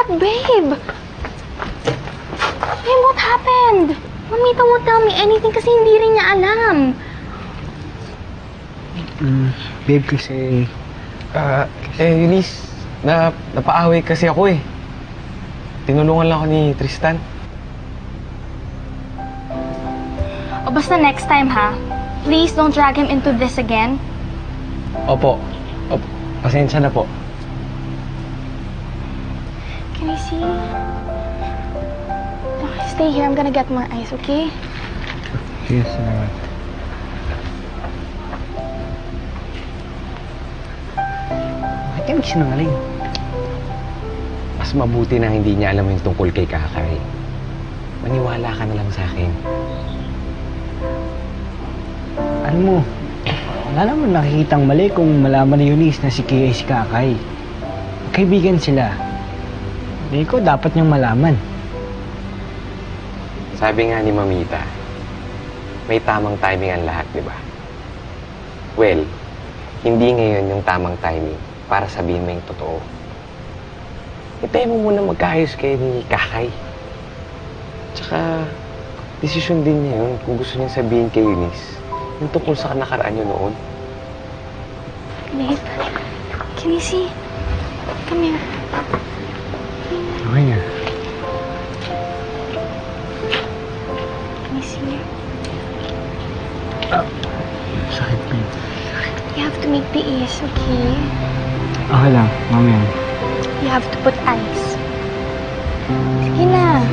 that, babe? Babe, what happened? Mamita won't tell me anything kasi hindi rin niya alam. Babe, kasi... Eunice, napaaway kasi ako eh. Tinulungan lang ako ni Tristan. O basta next time, ha? Please don't drag him into this again. Opo. Pasensya na po. Can I see? Stay here. I'm gonna get more ice, okay? Yes, salamat. Bakit yung sinungaling? Mas mabuti na hindi niya alam yung tungkol kay Kakay. Maniwala ka na lang sa akin. Ano mo, wala naman nakikitang mali kung malaman ni Eunice na si Kia ay si Kakay. Kaibigan sila. Hindi ko dapat niyang malaman. Sabi nga ni Mamita, may tamang timing ang lahat, di ba? Well, hindi ngayon yung tamang timing para sabihin mo yung totoo. Hintayin mo muna magkaayos kayo ni Kakay. Tsaka, desisyon din niya yun kung gusto niya sabihin kay Eunice yung tungkol sa nakaraan niyo noon. Babe, can you see? Come here. Okay nga. Can you see? Sakit babe. You have to make tiis, okay? Okay lang, mamaya. You have to put ice. Sige na.